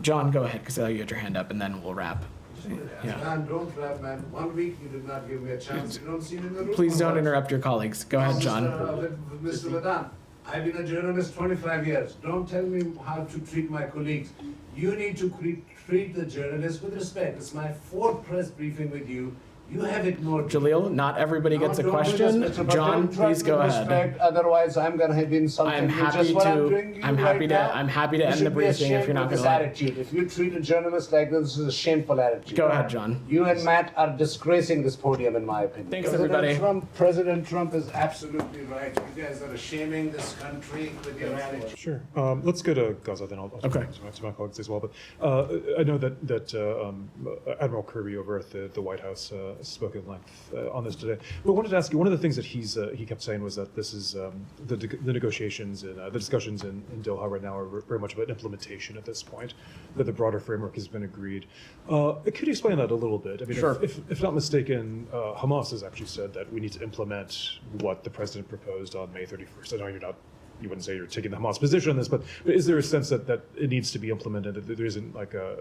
John, go ahead, because you had your hand up, and then we'll wrap. Yeah. Man, don't rap, man. 1 week you did not give me a chance. You don't see me in the room. Please don't interrupt your colleagues. Go ahead, John. Mr. Vedant, I've been a journalist 25 years. Don't tell me how to treat my colleagues. You need to treat the journalists with respect. It's my 4th press briefing with you. You have ignored Jalil, not everybody gets a question. John, please go ahead. Otherwise, I'm going to have insulted I'm you. happy Just what I'm to. doing I'm right happy to. now. I'm happy to You end should the be briefing if ashamed you're not of going this to. attitude. If you treat a journalist like this is a shameful attitude. Go ahead, John. You and Matt are disgracing this podium, in my opinion. Thanks, everybody. President Trump is absolutely right. You guys are shaming this country with your attitude. Sure. Let's go to Gaza, then I'll Okay. to my colleagues as well. But I know that Admiral Kirby over at the White House spoke at length on this today. But I wanted to ask you, one of the things that he kept saying was that this is the negotiations and the discussions in Doha right now are very much about implementation at this point, that the broader framework has been agreed. Could you explain that a little bit? I mean, Sure. if not mistaken, Hamas has actually said that we need to implement what the president proposed on May 31st. I know you wouldn't say you're taking the Hamas position on this, but is there a sense that it needs to be implemented, that there isn't like a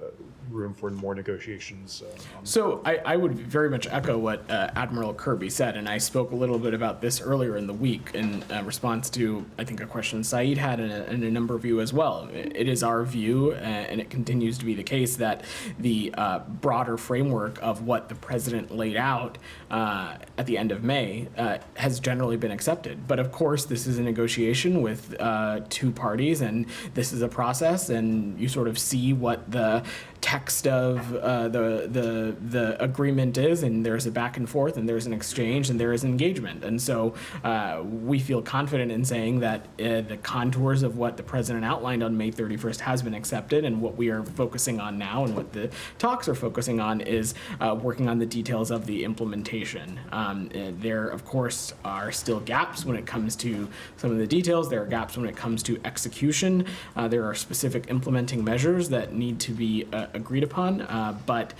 room for more negotiations? So I would very much echo what Admiral Kirby said, and I spoke a little bit about this earlier in the week in response to, I think, a question Saeed had and a number of you as well. It is our view, and it continues to be the case, that the broader framework of what the president laid out at the end of May has generally been accepted. But of course, this is a negotiation with 2 parties, and this is a process, and you sort of see what the text of the agreement is, and there's a back and forth, and there's an exchange, and there is engagement. And so we feel confident in saying that the contours of what the president outlined on May 31st has been accepted, and what we are focusing on now and what the talks are focusing on is working on the details of the implementation. There, of course, are still gaps when it comes to some of the details. There are gaps when it comes to execution. There are specific implementing measures that need to be agreed upon, but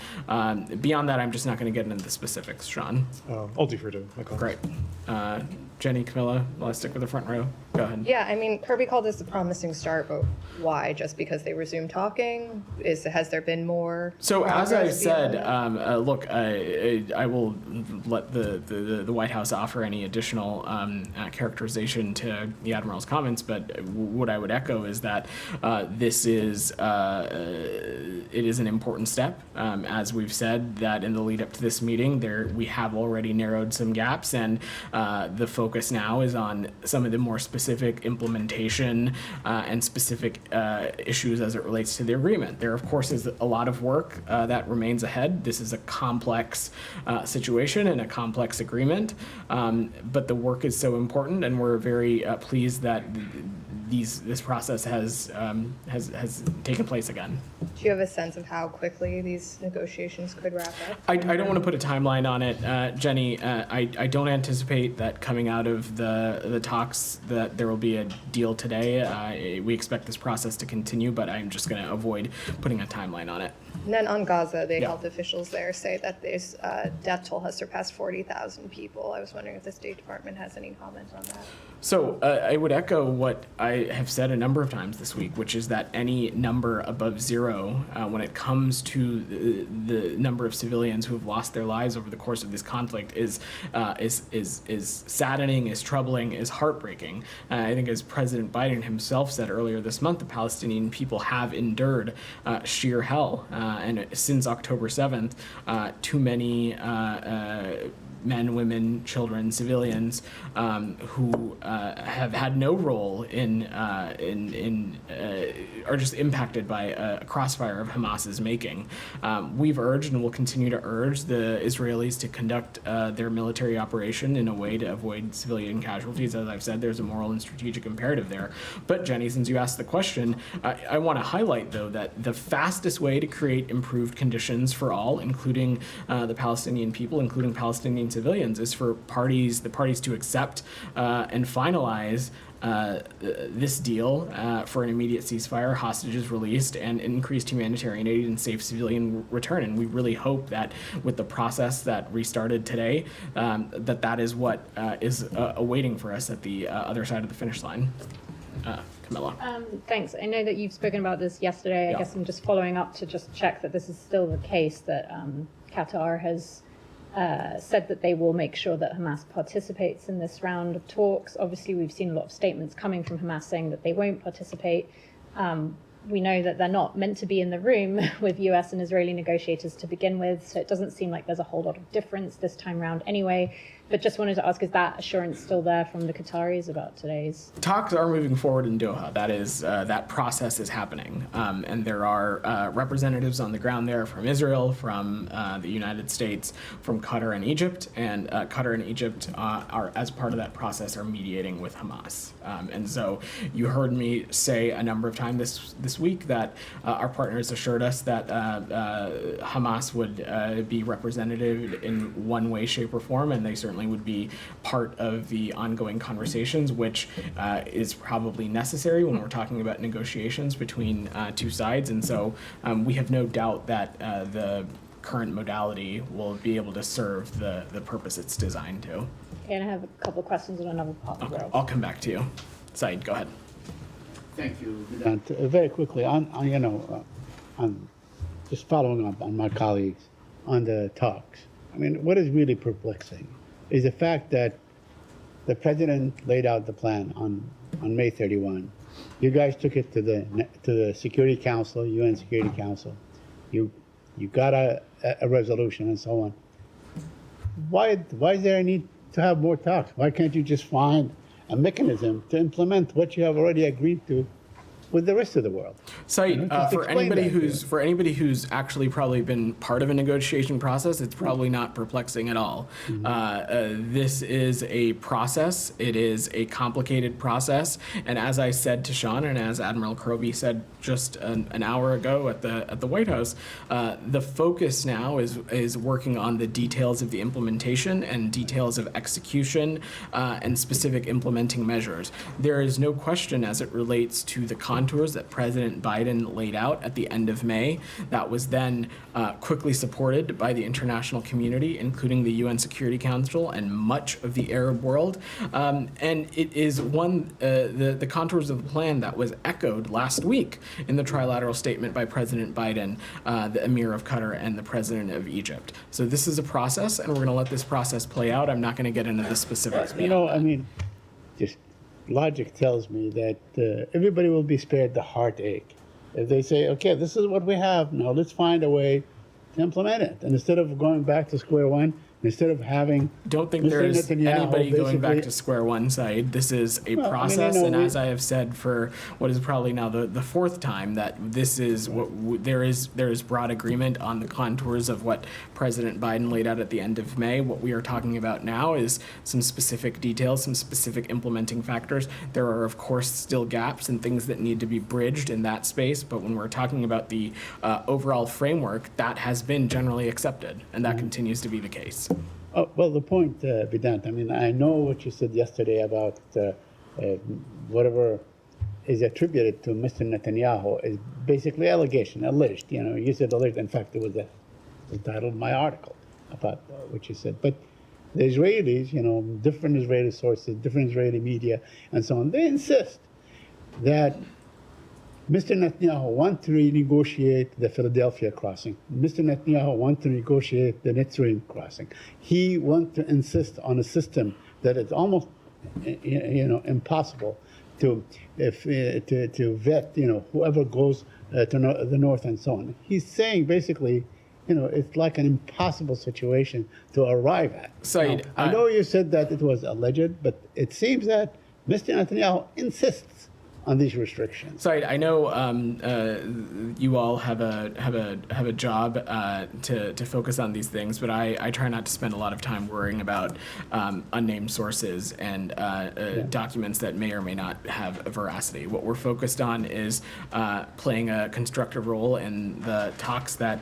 beyond that, I'm just not going to get into the specifics, Sean. I'll defer to my colleagues. Great. Jenny, Camilla, let's stick with the front row. Go ahead. Yeah, I mean, Kirby called this a promising start, but why? Just because they resumed talking? Has there been more? So as I progress said, beyond that? look, I will let the White House offer any additional characterization to the Admiral's comments, but what I would echo is that this is it is an important step. As we've said, that in the lead up to this meeting, we have already narrowed some gaps, and the focus now is on some of the more specific implementation and specific issues as it relates to the agreement. There, of course, is a lot of work that remains ahead. This is a complex situation and a complex agreement, but the work is so important, and we're very pleased that this process has taken place again. Do you have a sense of how quickly these negotiations could wrap up? I don't want to put a timeline on it, Jenny. I don't anticipate that coming out of the talks that there will be a deal today. We expect this process to continue, but I'm just going to avoid putting a timeline on it. And then on Gaza, the Yeah. health officials there say that this death toll has surpassed 40,000 people. I was wondering if the State Department has any comment on that. So I would echo what I have said a number of times this week, which is that any number above 0, when it comes to the number of civilians who have lost their lives over the course of this conflict, is saddening, is troubling, is heartbreaking. I think, as President Biden himself said earlier this month, the Palestinian people have endured sheer hell, and since October 7th, too many men, women, children, civilians who have had no role in are just impacted by a crossfire of Hamas's making. We've urged and will continue to urge the Israelis to conduct their military operation in a way to avoid civilian casualties. As I've said, there's a moral and strategic imperative there. But Jenny, since you asked the question, I want to highlight, though, that the fastest way to create improved conditions for all, including the Palestinian people, including Palestinian civilians, is for the parties to accept and finalize this deal for an immediate ceasefire, hostages released, and increased humanitarian aid and safe civilian return. And we really hope that with the process that restarted today, that is what is awaiting for us at the other side of the finish line. Camilla. Thanks. I know that you've spoken about this yesterday. Yeah. I guess I'm just following up to just check that this is still the case, that Qatar has said that they will make sure that Hamas participates in this round of talks. Obviously, we've seen a lot of statements coming from Hamas saying that they won't participate. We know that they're not meant to be in the room with US and Israeli negotiators to begin with, so it doesn't seem like there's a whole lot of difference this time round anyway. But just wanted to ask, is that assurance still there from the Qataris about today's? Talks are moving forward in Doha. That is, that process is happening. And there are representatives on the ground there from Israel, from the United States, from Qatar and Egypt. And Qatar and Egypt are, as part of that process, are mediating with Hamas. And so you heard me say a number of times this week that our partners assured us that Hamas would be representative in one way, shape, or form, and they certainly would be part of the ongoing conversations, which is probably necessary when we're talking about negotiations between two sides. And so we have no doubt that the current modality will be able to serve the purpose it's designed to. And I have a couple of questions on another part of the Okay, world. I'll come back to you. Saeed, go ahead. Thank you, Vedant. Very quickly, on just following up on my colleagues on the talks. I mean, what is really perplexing is the fact that the president laid out the plan on May 31. You guys took it to the Security Council, UN Security Council. You got a resolution and so on. Why is there a need to have more talks? Why can't you just find a mechanism to implement what you have already agreed to with the rest of the world? Saeed, Just for explain anybody that. for anybody who's actually probably been part of a negotiation process, it's probably not perplexing at all. This is a process. It is a complicated process, and as I said to Sean, and as Admiral Kirby said just an hour ago at the White House, the focus now is working on the details of the implementation and details of execution and specific implementing measures. There is no question as it relates to the contours that President Biden laid out at the end of May. That was then quickly supported by the international community, including the UN Security Council and much of the Arab world. And it is the contours of the plan that was echoed last week in the trilateral statement by President Biden, the Emir of Qatar, and the President of Egypt. So this is a process, and we're going to let this process play out. I'm not going to get into the specifics. I mean, just logic tells me that everybody will be spared the heartache if they say, okay, this is what we have, now let's find a way to implement it. And instead of going back to square one, instead of having Don't think Mr. there is Netanyahu anybody going back basically- to square one, Saeed. This is a Well, I mean, process, and we- as I have said for what is probably now the fourth time, that this is there is broad agreement on the contours of what President Biden laid out at the end of May. What we are talking about now is some specific details, some specific implementing factors. There are, of course, still gaps and things that need to be bridged in that space, but when we're talking about the overall framework, that has been generally accepted, and that continues to be the case. Oh, well, the point, Vedant, I mean, I know what you said yesterday about whatever is attributed to Mr. Netanyahu is basically allegation, alleged. You said alleged. In fact, it was the title of my article about what you said. But the Israelis, different Israeli sources, different Israeli media, and so on, they insist that Mr. Netanyahu wants to renegotiate the Philadelphia crossing. Mr. Netanyahu wants to negotiate the Nitzrim crossing. He wants to insist on a system that is almost, impossible to vet, whoever goes to the north and so on. He's saying basically, it's like an impossible situation to arrive at. Saeed, Now, I know you said that it was alleged, but it seems that Mr. Netanyahu insists on these restrictions. Saeed, I know you all have a job to focus on these things, but I try not to spend a lot of time worrying about unnamed sources and documents that may or may not have veracity. What we're focused on is playing a constructive role in the talks that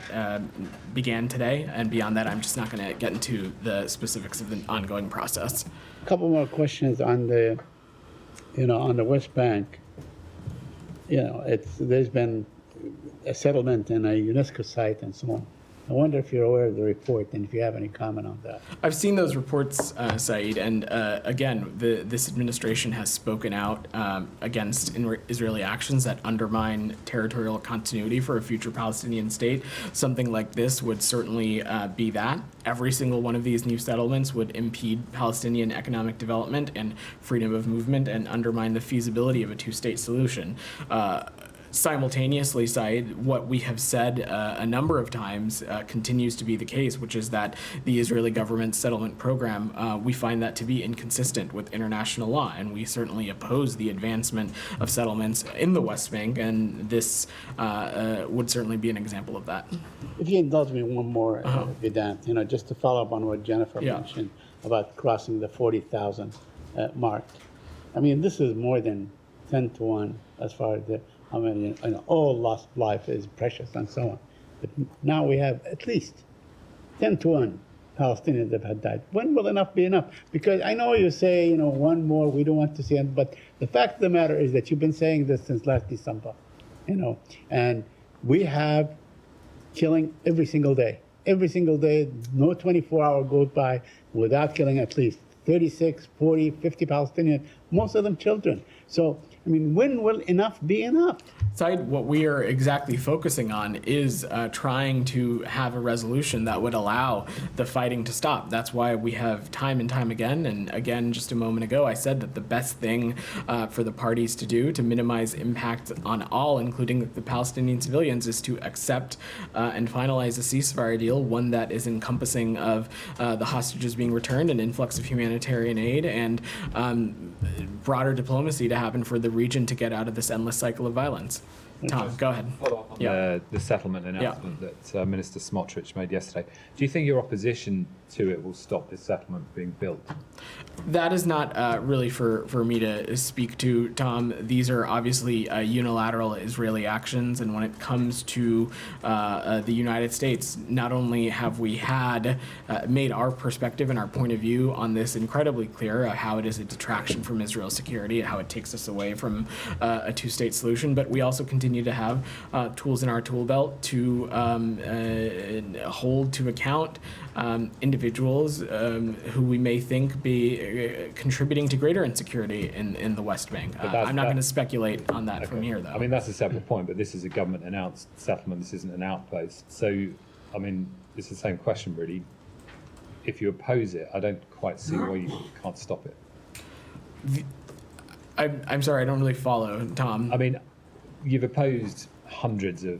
began today, and beyond that, I'm just not going to get into the specifics of the ongoing process. A couple more questions on the, on the West Bank. There's been a settlement in a UNESCO site and so on. I wonder if you're aware of the report and if you have any comment on that. I've seen those reports, Saeed, and again, this administration has spoken out against Israeli actions that undermine territorial continuity for a future Palestinian state. Something like this would certainly be that. Every single one of these new settlements would impede Palestinian economic development and freedom of movement and undermine the feasibility of a two-state solution. Simultaneously, Saeed, what we have said a number of times continues to be the case, which is that the Israeli government settlement program, we find that to be inconsistent with international law, and we certainly oppose the advancement of settlements in the West Bank, and this would certainly be an example of that. If you indulge me one more, Vedant, just to follow up on what Jennifer mentioned about crossing the 40,000 mark. I mean, this is more than 10 to 1 as far as all lost life is precious and so on. But now we have at least 10 to 1 Palestinians that have died. When will enough be enough? Because I know you say, one more, we don't want to see it, but the fact of the matter is that you've been saying this since last December, and we have killing every single day. Every single day, no 24-hour goes by without killing at least 36, 40, 50 Palestinians, most of them children. So, I mean, when will enough be enough? Saeed, what we are exactly focusing on is trying to have a resolution that would allow the fighting to stop. That's why we have time and time again, and again just a moment ago, I said that the best thing for the parties to do to minimize impact on all, including the Palestinian civilians, is to accept and finalize a ceasefire deal, one that is encompassing of the hostages being returned, an influx of humanitarian aid, and broader diplomacy to happen for the region to get out of this endless cycle of violence. Tom, go ahead. Follow up on the settlement announcement that Minister Smotrich made yesterday. Do you think your opposition to it will stop this settlement being built? That is not really for me to speak to, Tom. These are obviously unilateral Israeli actions, and when it comes to the United States, not only have we had made our perspective and our point of view on this incredibly clear, how it is a detraction from Israel's security, how it takes us away from a two-state solution, but we also continue to have tools in our tool belt to hold to account individuals who we may think be contributing to greater insecurity in the West Bank. I'm not going to speculate on that from here, though. I mean, that's a separate point, but this is a government-announced settlement. This isn't an outpost. So, I mean, it's the same question, really. If you oppose it, I don't quite see why you can't stop it. I'm sorry, I don't really follow, Tom. I mean, you've opposed hundreds of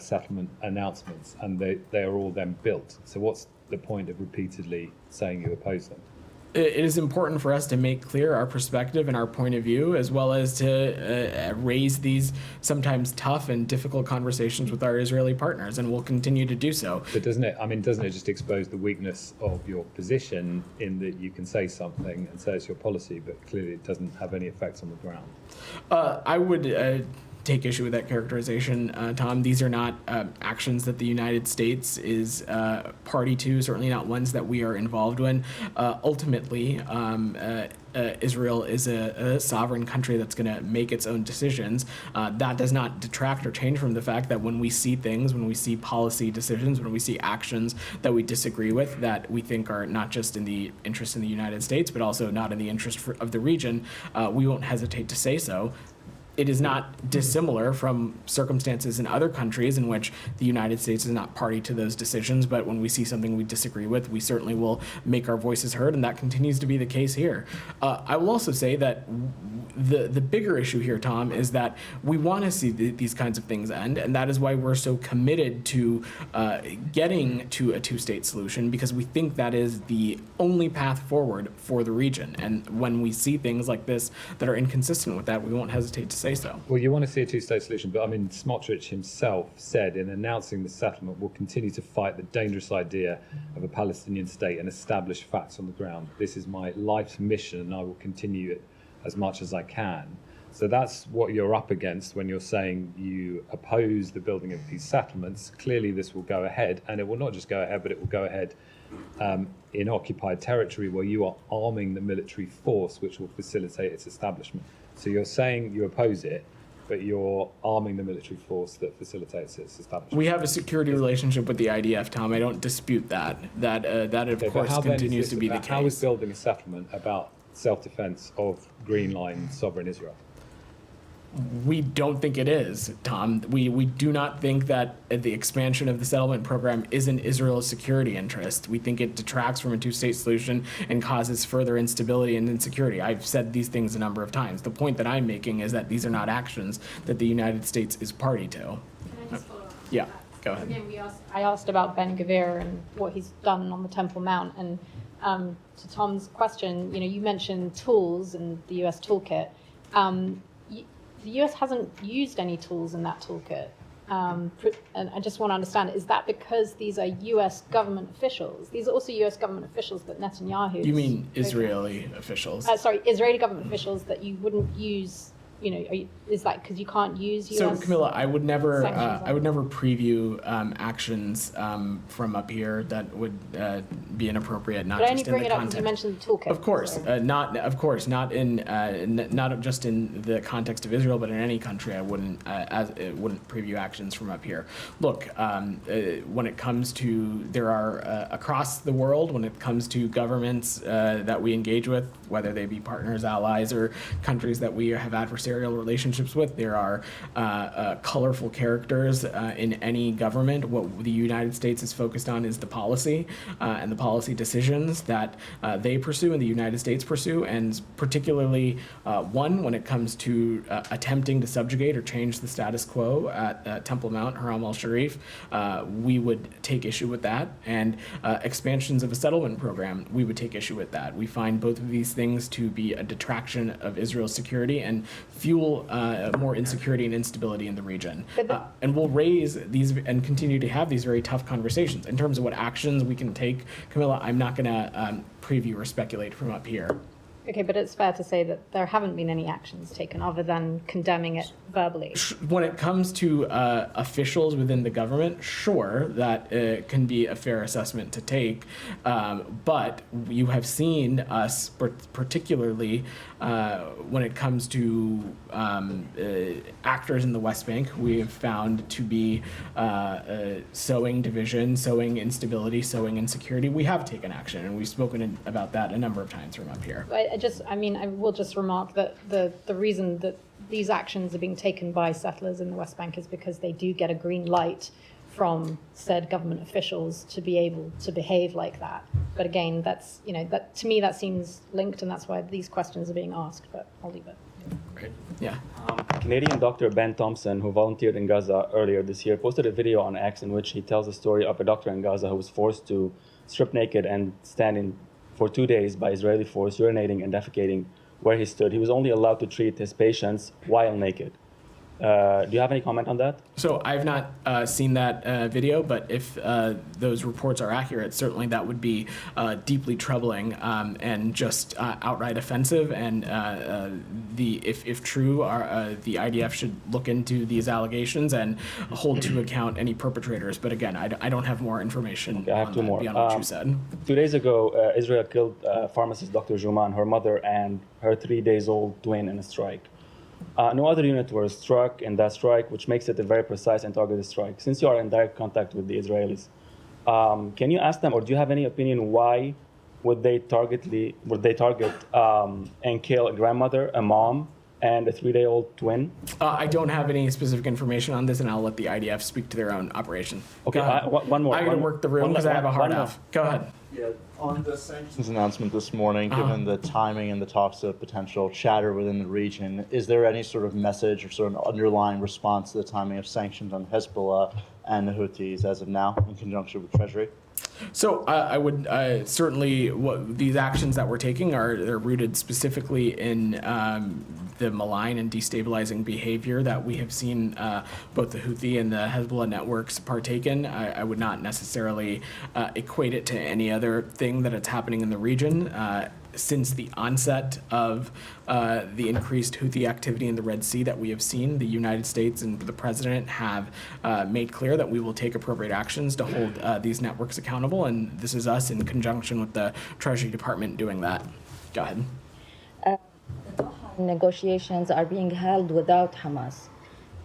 settlement announcements, and they are all then built. So what's the point of repeatedly saying you oppose them? It is important for us to make clear our perspective and our point of view, as well as to raise these sometimes tough and difficult conversations with our Israeli partners, and we'll continue to do so. But doesn't it just expose the weakness of your position in that you can say something and say it's your policy, but clearly it doesn't have any effect on the ground? I would take issue with that characterization, Tom. These are not actions that the United States is party to, certainly not ones that we are involved in. Ultimately, Israel is a sovereign country that's going to make its own decisions. That does not detract or change from the fact that when we see things, when we see policy decisions, when we see actions that we disagree with, that we think are not just in the interest of the United States, but also not in the interest of the region, we won't hesitate to say so. It is not dissimilar from circumstances in other countries in which the United States is not party to those decisions, but when we see something we disagree with, we certainly will make our voices heard, and that continues to be the case here. I will also say that the bigger issue here, Tom, is that we want to see these kinds of things end, and that is why we're so committed to getting to a two-state solution, because we think that is the only path forward for the region. And when we see things like this that are inconsistent with that, we won't hesitate to say so. Well, you want to see a two-state solution, but I mean, Smotrich himself said in announcing the settlement, we'll continue to fight the dangerous idea of a Palestinian state and establish facts on the ground. This is my life's mission, and I will continue it as much as I can. So that's what you're up against when you're saying you oppose the building of these settlements. Clearly, this will go ahead, and it will not just go ahead, but it will go ahead in occupied territory where you are arming the military force which will facilitate its establishment. So you're saying you oppose it, but you're arming the military force that facilitates its establishment. We have a security relationship with the IDF, Tom. I don't dispute that. That of Okay, but course how then is continues this to be the about- How is case. building a settlement about self-defense of Green Line sovereign Israel? We don't think it is, Tom. We do not think that the expansion of the settlement program is in Israel's security interest. We think it detracts from a two-state solution and causes further instability and insecurity. I've said these things a number of times. The point that I'm making is that these are not actions that the United States is party to. Can I just follow up? Yeah, go ahead. Again, I asked about Ben Gvir and what he's done on the Temple Mount, and to Tom's question, you mentioned tools and the U.S. toolkit. The U.S. hasn't used any tools in that toolkit, and I just want to understand: is that because these are U.S. government officials? These are also U.S. government officials that Netanyahu. You mean Israeli officials? Sorry, Israeli government officials that you wouldn't use. Is that because you can't use U.S. So Camilla, I would never sanctions preview actions from up here that would be inappropriate. Not But I just only bring in it the up because you context. mentioned the toolkit. Of course, so. not just in the context of Israel, but in any country, I wouldn't preview actions from up here. Look, when it comes to there are across the world, when it comes to governments that we engage with, whether they be partners, allies, or countries that we have adversarial relationships with, there are colorful characters in any government. What the United States is focused on is the policy and the policy decisions that they pursue and the United States pursue, and particularly when it comes to attempting to subjugate or change the status quo at Temple Mount, Haram al-Sharif, we would take issue with that, and expansions of a settlement program, we would take issue with that. We find both of these things to be a detraction of Israel's security and fuel more insecurity and instability in the region. And we'll raise these and continue to have these very tough conversations. In terms of what actions we can take, Camilla, I'm not going to preview or speculate from up here. Okay, but it's fair to say that there haven't been any actions taken other than condemning it verbally. When it comes to officials within the government, sure, that can be a fair assessment to take. But you have seen us, particularly when it comes to actors in the West Bank, we have found to be sowing division, sowing instability, sowing insecurity. We have taken action, and we've spoken about that a number of times from up here. I will just remark that the reason that these actions are being taken by settlers in the West Bank is because they do get a green light from said government officials to be able to behave like that. But again, that's, that to me, that seems linked, and that's why these questions are being asked, but I'll leave it. Great. Yeah. Canadian doctor Ben Thompson, who volunteered in Gaza earlier this year, posted a video on X in which he tells the story of a doctor in Gaza who was forced to strip naked and stand in for 2 days by Israeli force, urinating and defecating where he stood. He was only allowed to treat his patients while naked. Do you have any comment on that? So I've not seen that video, but if those reports are accurate, certainly that would be deeply troubling and just outright offensive. And if true, the IDF should look into these allegations and hold to account any perpetrators. But again, I don't have more information Okay, I have two more. beyond what you said. 2 days ago, Israel killed pharmacist Dr. Juman, her mother, and her 3 days old twin in a strike. No other unit were struck in that strike, which makes it a very precise and targeted strike. Since you are in direct contact with the Israelis, can you ask them, or do you have any opinion why would they target and kill a grandmother, a mom, and a 3-day-old twin? I don't have any specific information on this, and I'll let the IDF speak to their own operation. Okay, one more. I'm going to work the room because I have a hard off. Go ahead. Yeah, on the sanctions announcement this morning, given the timing and the talks of potential chatter within the region, is there any sort of message or sort of underlying response to the timing of sanctions on Hezbollah and the Houthis as of now in conjunction with Treasury? So I would certainly, these actions that we're taking they're rooted specifically in the malign and destabilizing behavior that we have seen both the Houthi and the Hezbollah networks partake in. I would not necessarily equate it to any other thing that it's happening in the region. Since the onset of the increased Houthi activity in the Red Sea that we have seen, the United States and the President have made clear that we will take appropriate actions to hold these networks accountable, and this is us in conjunction with the Treasury Department doing that. Go ahead. Negotiations are being held without Hamas.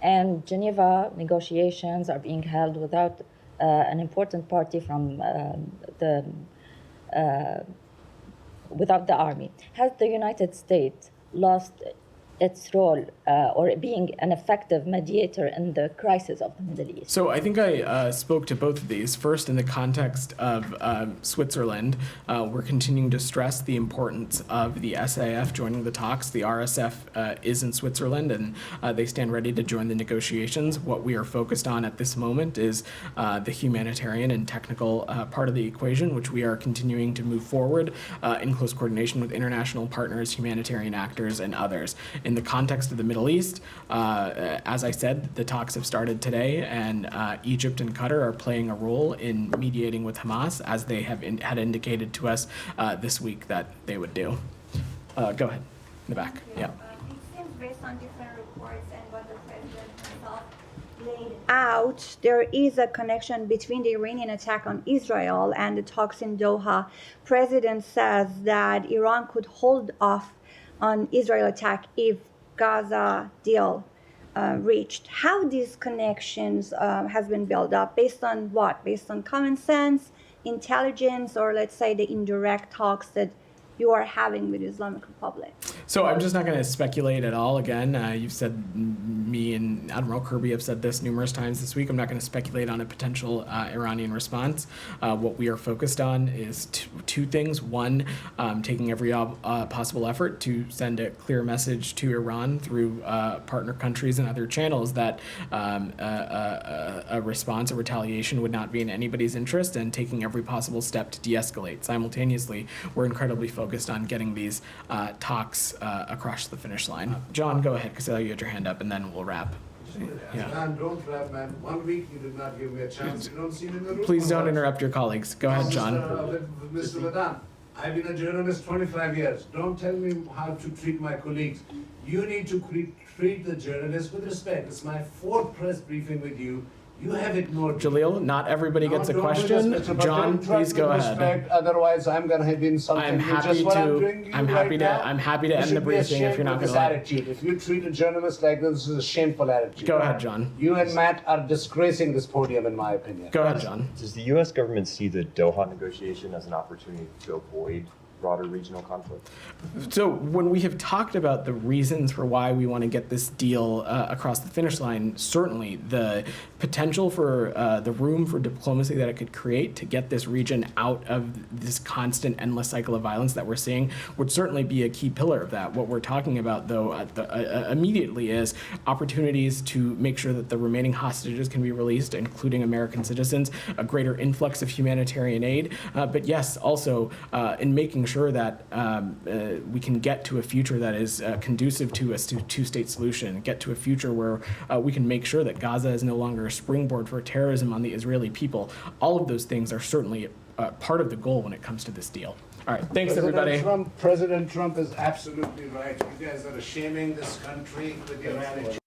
And Geneva negotiations are being held without an important party from without the army. Has the United States lost its role or being an effective mediator in the crisis of the Middle East? So I think I spoke to both of these. First, in the context of Switzerland, we're continuing to stress the importance of the SAF joining the talks. The RSF is in Switzerland, and they stand ready to join the negotiations. What we are focused on at this moment is the humanitarian and technical part of the equation, which we are continuing to move forward in close coordination with international partners, humanitarian actors, and others. In the context of the Middle East, as I said, the talks have started today, and Egypt and Qatar are playing a role in mediating with Hamas, as they have had indicated to us this week that they would do. Go ahead, in the back. Yeah. It seems based on different reports and what the president himself laid out, there is a connection between the Iranian attack on Israel and the talks in Doha. President says that Iran could hold off on Israel attack if Gaza deal reached. How these connections has been built up, based on what? Based on common sense, intelligence, or let's say the indirect talks that you are having with the Islamic Republic? So I'm just not going to speculate at all. Again, you've said, me and Admiral Kirby have said this numerous times this week. I'm not going to speculate on a potential Iranian response. What we are focused on is two things. One, taking every possible effort to send a clear message to Iran through partner countries and other channels that a response or retaliation would not be in anybody's interest, and taking every possible step to de-escalate. Simultaneously, we're incredibly focused on getting these talks across the finish line. John, go ahead, because I know you had your hand up, and then we'll wrap. Yeah. Man, don't wrap, man. 1 week you did not give me a chance. You don't see me in the room. Please don't interrupt your colleagues. Go ahead, John. Mr. Vedant, I've been a journalist 25 years. Don't tell me how to treat my colleagues. You need to treat the journalists with respect. It's my 4th press briefing with you. You have ignored me. Jaleel, not everybody gets a question. John, please go ahead. Respect, otherwise, I'm going to have insulting I'm you. happy Just what I'm to. doing you I'm right happy now. to. I'm happy to You end the should be briefing if ashamed you're not of going this to. attitude. If you treat a journalist like this is a shameful attitude. Go ahead, John. You and Matt are disgracing this podium, in my opinion. Go ahead, John. Does the U.S. government see the Doha negotiation as an opportunity to avoid broader regional conflict? So when we have talked about the reasons for why we want to get this deal across the finish line, certainly the potential for the room for diplomacy that it could create to get this region out of this constant, endless cycle of violence that we're seeing would certainly be a key pillar of that. What we're talking about, though, immediately is opportunities to make sure that the remaining hostages can be released, including American citizens, a greater influx of humanitarian aid, but yes, also in making sure that we can get to a future that is conducive to a two-state solution, get to a future where we can make sure that Gaza is no longer a springboard for terrorism on the Israeli people. All of those things are certainly part of the goal when it comes to this deal. All right, thanks, everybody. President Trump is absolutely right. You guys are shaming this country with your attitude.